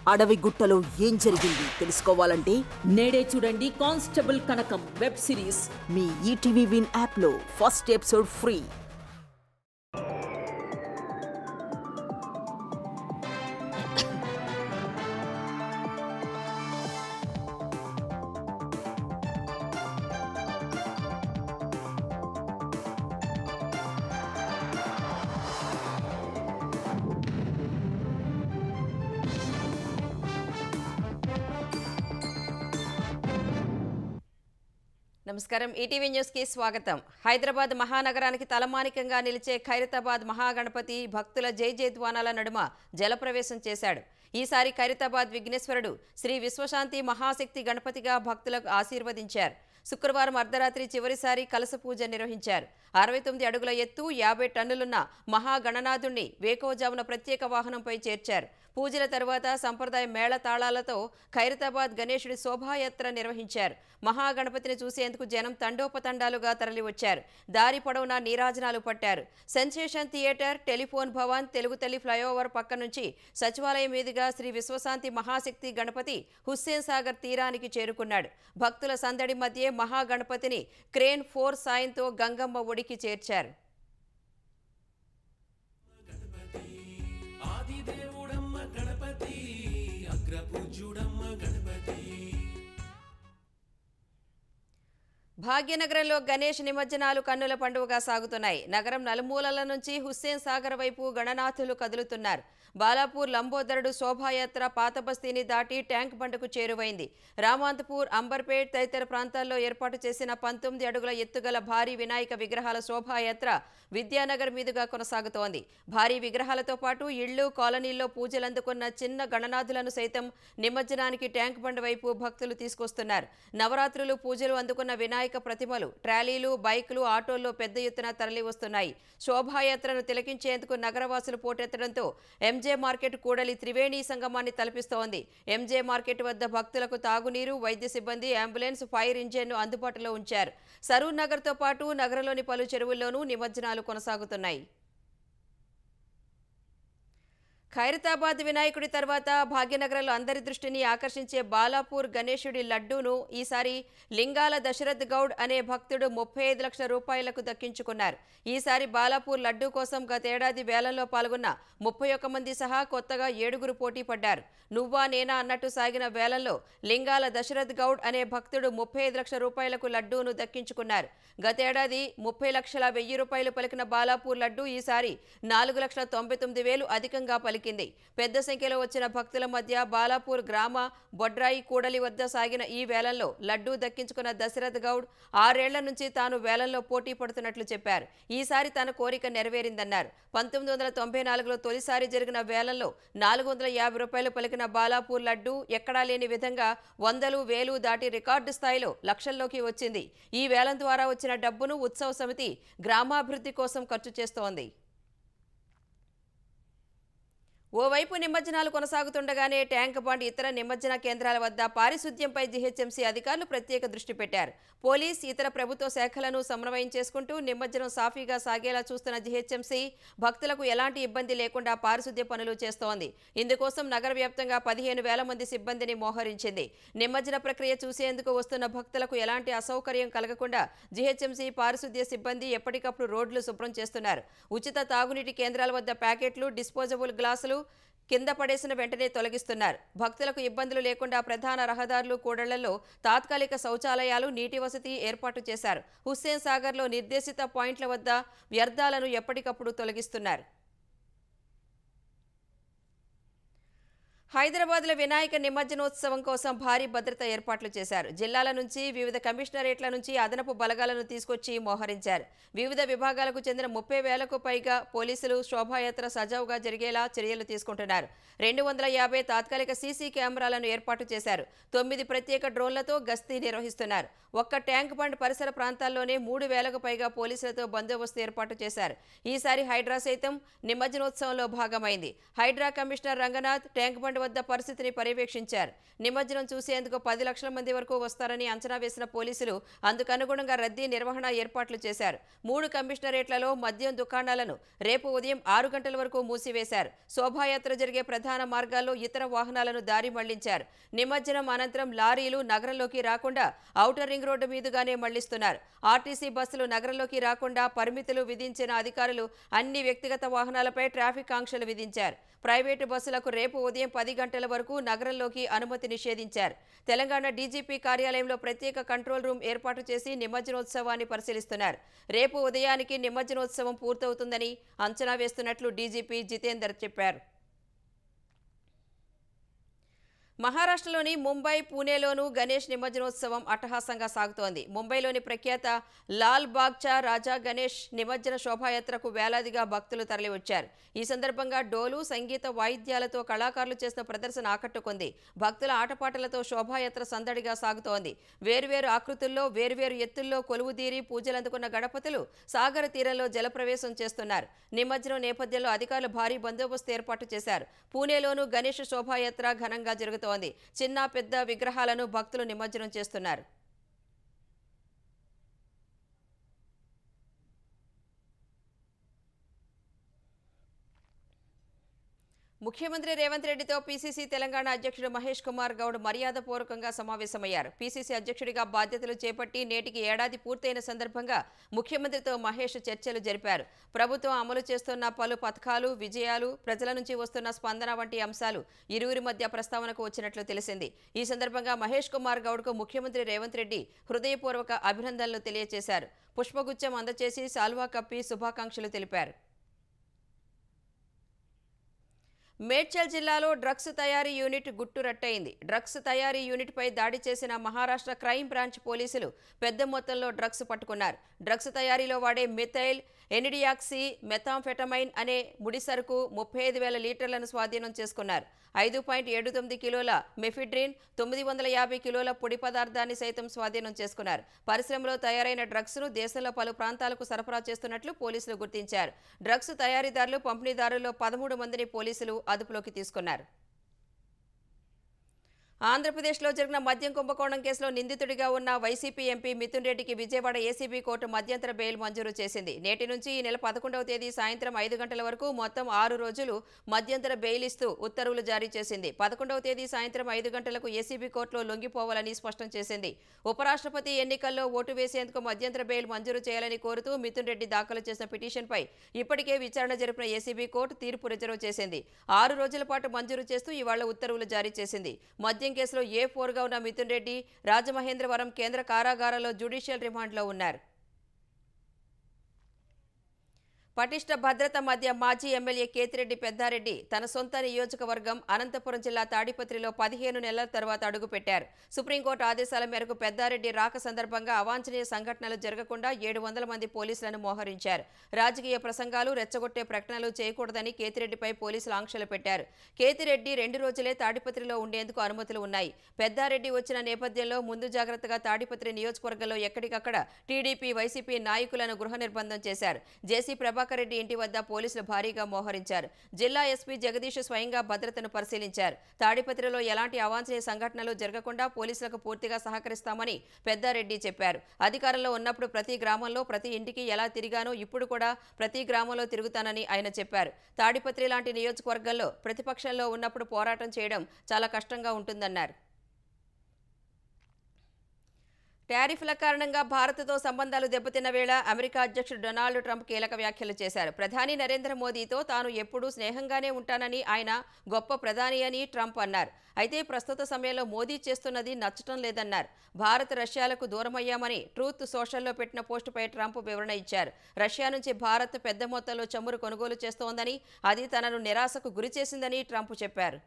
అడవి గుట్టలో ఏం జరిగింది తెలుసుకోవాలంటే నేడే చూడండి కానిస్టేబుల్ కనకం వెబ్ సిరీస్ మీ ఈటీవీ విన్ యాప్లో ఫస్ట్ ఎపిసోడ్ ఫ్రీ. నమస్కారం ఈటీవీ న్యూస్ కి స్వాగతం. హైదరాబాద్ మహానగరానికి తలమానికంగా నిలిచే ఖైరతాబాద్ మహాగణపతి భక్తుల జయజయధ్వానాల నడుమ జలప్రవేశం చేశాడు. ఈసారి ఖైరతాబాద్ విఘ్నేశ్వరుడు శ్రీ విశ్వశాంతి మహాశక్తి గణపతిగా భక్తులకు ఆశీర్వదించారు. శుక్రవారం అర్ధరాత్రి చివరిసారి కలశ పూజ నిర్వహించారు. 69 అడుగుల ఎత్తు 50 టన్నులున్న మహాగణనాథుణ్ణి వేకోజామున ప్రత్యేక వాహనంపై చేర్చారు. పూజల తర్వాత సంప్రదాయ మేళ తాళాలతో ఖైరతాబాద్ గణేశుడి శోభాయాత్ర నిర్వహించారు. మహాగణపతిని చూసేందుకు జనం తండోపతండాలుగా తరలివచ్చారు. దారి పొడవునా నీరాజనాలు పట్టారు. Sensation theatre, telephone Bhavan, Telugu తల్లి ఫ్లైఓవర్ పక్క నుంచి సచివాలయం మీదుగా శ్రీ విశ్వశాంతి మహాశక్తి గణపతి హుస్సేన్ సాగర్ తీరానికి చేరుకున్నాడు. భక్తుల సందడి మధ్య మహాగణపతిని క్రేన్ 4 సాయంతో గంగమ్మ ఒడికి చేర్చారు. భాగ్యనగరంలో గణేష్ నిమజ్జనాలు కన్నుల పండుగగా సాగుతున్నాయి. నగరం నలుమూలల నుంచి హుస్సేన్ సాగర్ వైపు గణనాథులు కదులుతున్నారు. బాలాపూర్ లంబోదరుడు శోభాయాత్ర పాత బస్తీని దాటి ట్యాంక్ బండకు చేరువైంది. రామాంతపూర్, అంబర్పేట్ తదితర ప్రాంతాల్లో ఏర్పాటు చేసిన 19 అడుగుల ఎత్తుగల భారీ వినాయక విగ్రహాల శోభాయాత్ర విద్యానగర్ మీదుగా కొనసాగుతోంది. భారీ విగ్రహాలతో పాటు ఇళ్లు, కాలనీల్లో పూజలందుకున్న చిన్న గణనాథులను సైతం నిమజ్జనానికి ట్యాంక్ బండ వైపు భక్తులు తీసుకొస్తున్నారు. నవరాత్రులు పూజలు అందుకున్న వినాయక ప్రతిమలు ట్రాలీలు, బైకులు, ఆటోల్లో పెద్ద ఎత్తున తరలి వస్తున్నాయి. శోభాయాత్రను తిలకించేందుకు నగరవాసులు పోటెత్తడంతో ఎంజే మార్కెట్ కూడలి త్రివేణి సంగమాన్ని తలపిస్తోంది. ఎంజే మార్కెట్ వద్ద భక్తులకు తాగునీరు, వైద్య సిబ్బంది, అంబులెన్స్, ఫైర్ ఇంజిన్ను అందుబాటులో ఉంచారు. సరూర్ నగర్తో పాటు నగరంలోని పలు చెరువుల్లోనూ నిమజ్జనాలు కొనసాగుతున్నాయి. ఖైరతాబాద్ వినాయకుడి తర్వాత భాగ్యనగరంలో అందరి దృష్టిని ఆకర్షించే బాలాపూర్ గణేశుడి లడ్డూను ఈసారి లింగాల దశరథ్ గౌడ్ అనే భక్తుడు 35 లక్షల రూపాయలకు దక్కించుకున్నారు. ఈసారి బాలాపూర్ లడ్డూ కోసం గతేడాది వేలంలో పాల్గొన్న 31 మంది సహా కొత్తగా 7గురు పోటీ పడ్డారు. నువ్వా నేనా అన్నట్టు సాగిన వేలంలో లింగాల దశరథ్ గౌడ్ అనే భక్తుడు 35 లక్షల రూపాయలకు లడ్డూను దక్కించుకున్నారు. గతేడాది 30 లక్షల 1000 రూపాయలు పలికిన బాలాపూర్ లడ్డూ ఈసారి 4,99,000 అధికంగా పలికింది. పెద్ద సంఖ్యలో వచ్చిన భక్తుల మధ్య బాలాపూర్ గ్రామ బొడ్రాయి కూడలి వద్ద సాగిన ఈ వేలంలో లడ్డూ దక్కించుకున్న దశరథ్ గౌడ్ 6 ఏళ్ల నుంచి తాను వేలంలో పోటీ పడుతున్నట్లు చెప్పారు. ఈసారి తన కోరిక నెరవేరిందన్నారు. 1994లో తొలిసారి జరిగిన వేలంలో 450 రూపాయలు పలికిన బాలాపూర్ లడ్డూ ఎక్కడా లేని విధంగా 100,000, 1000 దాటి రికార్డు స్థాయిలో లక్షల్లోకి వచ్చింది. ఈ వేలం ద్వారా వచ్చిన డబ్బును ఉత్సవ సమితి గ్రామాభివృద్ధి కోసం ఖర్చు చేస్తోంది. ఓవైపు నిమజ్జనాలు కొనసాగుతుండగానే ట్యాంక్ బండ్, ఇతర నిమజ్జన కేంద్రాల వద్ద పారిశుద్ధ్యంపై జీహెచ్ఎంసీ అధికారులు ప్రత్యేక దృష్టి పెట్టారు. పోలీస్, ఇతర ప్రభుత్వ శాఖలను సమన్వయం చేసుకుంటూ నిమజ్జనం సాఫీగా సాగేలా చూస్తున్న జీహెచ్ఎంసీ భక్తులకు ఎలాంటి ఇబ్బంది లేకుండా పారిశుద్ధ్య పనులు చేస్తోంది. ఇందుకోసం నగర వ్యాప్తంగా 15,000 మంది సిబ్బందిని మోహరించింది. నిమజ్జన ప్రక్రియ చూసేందుకు వస్తున్న భక్తులకు ఎలాంటి అసౌకర్యం కలగకుండా జీహెచ్ఎంసీ పారిశుద్ధ్య సిబ్బంది ఎప్పటికప్పుడు రోడ్లు శుభ్రం చేస్తున్నారు. ఉచిత తాగునీటి కేంద్రాల వద్ద ప్యాకెట్లు, డిస్పోజబుల్ గ్లాసులు కింద పడేసిన వెంటనే తొలగిస్తున్నారు. భక్తులకు ఇబ్బందులు లేకుండా ప్రధాన రహదారులు, కూడళ్లలో తాత్కాలిక శౌచాలయాలు, నీటి వసతి ఏర్పాటు చేశారు. హుస్సేన్ సాగర్లో నిర్దేశిత పాయింట్ల వద్ద వ్యర్థాలను ఎప్పటికప్పుడు తొలగిస్తున్నారు. హైదరాబాద్లో వినాయక నిమజ్జనోత్సవం కోసం భారీ భద్రత ఏర్పాట్లు చేశారు. జిల్లాల నుంచి, వివిధ కమిషనరేట్ల నుంచి అదనపు బలగాలను తీసుకొచ్చి మోహరించారు. వివిధ విభాగాలకు చెందిన 30,000కు పైగా పోలీసులు శోభాయాత్ర సజావుగా జరిగేలా చర్యలు తీసుకుంటున్నారు. 250 తాత్కాలిక సీసీ కెమెరాలను ఏర్పాటు చేశారు. 9 ప్రత్యేక డ్రోన్లతో గస్తీ నిర్వహిస్తున్నారు. ఒక్క ట్యాంక్ బండ్ పరిసర ప్రాంతాల్లోనే 3,000కు పైగా పోలీసులతో బందోబస్తు ఏర్పాటు చేశారు. ఈసారి హైడ్రా సైతం నిమజ్జనోత్సవంలో భాగమైంది. Hydraa commissioner Ranganath tank bund వద్ద పరిస్థితిని పర్యవేక్షించారు. నిమజ్జనం చూసేందుకు 10 లక్షల మంది వరకు వస్తారని అంచనా వేసిన పోలీసులు అందుకనుగుణంగా రద్దీ నిర్వహణ ఏర్పాట్లు చేశారు. 3 కమిషనరేట్లలో మద్యం దుకాణాలను రేపు ఉదయం 6 గంటల వరకు మూసివేశారు. శోభాయాత్ర జరిగే ప్రధాన మార్గాల్లో ఇతర వాహనాలను దారి మళ్లించారు. నిమజ్జనం అనంతరం లారీలు నగరంలోకి రాకుండా ఔటర్ రింగ్ రోడ్డు మీదుగానే మళ్లిస్తున్నారు. ఆర్టీసీ బస్సులు నగరంలోకి రాకుండా పరిమితులు విధించిన అధికారులు అన్ని వ్యక్తిగత వాహనాలపై ట్రాఫిక్ ఆంక్షలు విధించారు. ప్రైవేటు బస్సులకు రేపు ఉదయం 10 గంటల వరకు నగరంలోకి అనుమతి నిషేధించారు. తెలంగాణ డీజీపీ కార్యాలయంలో ప్రత్యేక కంట్రోల్ రూమ్ ఏర్పాటు చేసి నిమజ్జనోత్సవాన్ని పరిశీలిస్తున్నారు. రేపు ఉదయానికి నిమజ్జనోత్సవం పూర్తవుతుందని అంచనా వేస్తున్నట్లు డీజీపీ జితేందర్ చెప్పారు. మహారాష్ట్రలోని ముంబై, పూణేలోనూ గణేష్ నిమజ్జనోత్సవం అట్టహాసంగా సాగుతోంది. ముంబైలోని ప్రఖ్యాత లాల్ బాగ్చా రాజా గణేష్ నిమజ్జన శోభాయాత్రకు వేలాదిగా భక్తులు తరలివచ్చారు. ఈ సందర్భంగా డోలు, సంగీత వాయిద్యాలతో కళాకారులు చేసిన ప్రదర్శన ఆకట్టుకుంది. భక్తుల ఆటపాటలతో శోభాయాత్ర సందడిగా సాగుతోంది. వేర్వేరు ఆకృతుల్లో, వేర్వేరు ఎత్తుల్లో కొలువుదీరి పూజలందుకున్న గణపతులు సాగర తీరంలో జలప్రవేశం చేస్తున్నారు. నిమజ్జనం నేపథ్యంలో అధికారులు భారీ బందోబస్తు ఏర్పాటు చేశారు. పూణేలోనూ గణేష్ శోభాయాత్ర ఘనంగా జరుగుతోంది. చిన్న పెద్ద విగ్రహాలను భక్తులు నిమజ్జనం చేస్తున్నారు. ముఖ్యమంత్రి రేవంత్ రెడ్డితో పీసీసీ తెలంగాణ అధ్యక్షుడు మహేష్ కుమార్ గౌడ్ మర్యాదపూర్వకంగా సమావేశమయ్యారు. పీసీసీ అధ్యక్షుడిగా బాధ్యతలు చేపట్టి నేటికి ఏడాది పూర్తయిన సందర్భంగా ముఖ్యమంత్రితో మహేష్ చర్చలు జరిపారు. ప్రభుత్వం అమలు చేస్తున్న పలు పథకాలు, విజయాలు, ప్రజల నుంచి వస్తున్న స్పందన వంటి అంశాలు ఇరువురి మధ్య ప్రస్తావనకు వచ్చినట్లు తెలిసింది. ఈ సందర్భంగా మహేష్ కుమార్ గౌడ్కు ముఖ్యమంత్రి రేవంత్ రెడ్డి హృదయపూర్వక అభినందనలు తెలియజేశారు. పుష్పగుచ్చం అందజేసి శాల్వా కప్పి శుభాకాంక్షలు తెలిపారు. మేడ్చల్ జిల్లాలో డ్రగ్స్ తయారీ యూనిట్ గుట్టురట్టయింది. డ్రగ్స్ తయారీ యూనిట్పై దాడి చేసిన మహారాష్ట్ర క్రైమ్ బ్రాంచ్ పోలీసులు పెద్ద మొత్తంలో డ్రగ్స్ పట్టుకున్నారు. డ్రగ్స్ తయారీలో వాడే మిథైల్ ఎనిడియాక్సీ మెథాంఫెటమైన్ అనే ముడిసరుకు 35,000 లీటర్లను స్వాధీనం చేసుకున్నారు. 5.79 కిలోల మెఫిడ్రిన్, 950 కిలోల పొడి పదార్థాన్ని సైతం స్వాధీనం చేసుకున్నారు. పరిశ్రమలో తయారైన డ్రగ్స్ను దేశంలో పలు ప్రాంతాలకు సరఫరా చేస్తున్నట్లు పోలీసులు గుర్తించారు. డ్రగ్స్ తయారీదారులు, పంపిణీదారుల్లో 13 మందిని పోలీసులు అదుపులోకి తీసుకున్నారు. ఆంధ్రప్రదేశ్లో జరిగిన మద్యం కుంభకోణం కేసులో నిందితుడిగా ఉన్న వైసీపీ ఎంపీ మిథున్ రెడ్డికి విజయవాడ ఏసీబీ కోర్టు మధ్యంతర బెయిల్ మంజూరు చేసింది. నేటి నుంచి ఈ నెల 11వ తేదీ సాయంత్రం 5 గంటల వరకు మొత్తం 6 రోజులు మధ్యంతర బెయిల్ ఇస్తూ ఉత్తర్వులు జారీ చేసింది. 11వ తేదీ సాయంత్రం 5 గంటలకు ఏసీబీ కోర్టులో లొంగిపోవాలని స్పష్టం చేసింది. ఉపరాష్ట్రపతి ఎన్నికల్లో ఓటు వేసేందుకు మధ్యంతర బెయిల్ మంజూరు చేయాలని కోరుతూ మిథున్ రెడ్డి దాఖలు చేసిన పిటిషన్పై ఇప్పటికే విచారణ జరిపిన ఏసీబీ కోర్టు తీర్పు రిజర్వ్ చేసింది. 6 రోజుల పాటు మంజూరు చేస్తూ ఇవాళ ఉత్తర్వులు జారీ చేసింది. మద్యం కేసులో ఏ4గా ఉన్న మిథున్ రెడ్డి రాజమహేంద్రవరం కేంద్ర కారాగారంలో జ్యుడిషియల్ రిమాండ్లో ఉన్నారు. పటిష్ట భద్రత మధ్య మాజీ ఎమ్మెల్యే కేతిరెడ్డి పెద్దారెడ్డి తన సొంత నియోజకవర్గం అనంతపురం జిల్లా తాడిపత్రిలో 15 నెలల తర్వాత అడుగుపెట్టారు. సుప్రీంకోర్టు ఆదేశాల మేరకు పెద్దారెడ్డి రాక సందర్భంగా అవాంఛనీయ సంఘటనలు జరగకుండా 700 మంది పోలీసులను మోహరించారు. రాజకీయ ప్రసంగాలు, రెచ్చగొట్టే ప్రకటనలు చేయకూడదని కేతిరెడ్డిపై పోలీసులు ఆంక్షలు పెట్టారు. కేతిరెడ్డి 2 రోజులే తాడిపత్రిలో ఉండేందుకు అనుమతులు ఉన్నాయి. పెద్దారెడ్డి వచ్చిన నేపథ్యంలో ముందు జాగ్రత్తగా తాడిపత్రి నియోజకవర్గంలో ఎక్కడికక్కడ టీడీపీ, వైసీపీ నాయకులను గృహ నిర్బంధం చేశారు. జేసీ ప్రభాకర్ రెడ్డి ఇంటి వద్ద పోలీసులు భారీగా మోహరించారు. జిల్లా ఎస్పీ జగదీష్ స్వయంగా భద్రతను పరిశీలించారు. తాడిపత్రిలో ఎలాంటి అవాంఛనీయ సంఘటనలు జరగకుండా పోలీసులకు పూర్తిగా సహకరిస్తామని పెద్దారెడ్డి చెప్పారు. అధికారంలో ఉన్నప్పుడు ప్రతి గ్రామంలో, ప్రతి ఇంటికి ఎలా తిరిగానో ఇప్పుడు కూడా ప్రతి గ్రామంలో తిరుగుతానని ఆయన చెప్పారు. తాడిపత్రి లాంటి నియోజకవర్గంలో ప్రతిపక్షంలో ఉన్నప్పుడు పోరాటం చేయడం చాలా కష్టంగా ఉంటుందన్నారు. టారిఫ్ల కారణంగా భారత్తో సంబంధాలు దెబ్బతిన్న వేళ అమెరికా అధ్యక్షుడు డొనాల్డ్ ట్రంప్ కీలక వ్యాఖ్యలు చేశారు. ప్రధాని నరేంద్ర మోదీతో తాను ఎప్పుడూ స్నేహంగానే ఉంటానని, ఆయన గొప్ప ప్రధాని అని ట్రంప్ అన్నారు. అయితే ప్రస్తుత సమయంలో మోదీ చేస్తున్నది నచ్చటం లేదన్నారు. భారత్, రష్యాలకు దూరమయ్యామని ట్రూత్ సోషల్లో పెట్టిన పోస్టుపై ట్రంప్ వివరణ ఇచ్చారు. రష్యా నుంచి భారత్ పెద్ద మొత్తంలో చమురు కొనుగోలు చేస్తోందని, అది తనను నిరాశకు గురిచేసిందని ట్రంప్ చెప్పారు.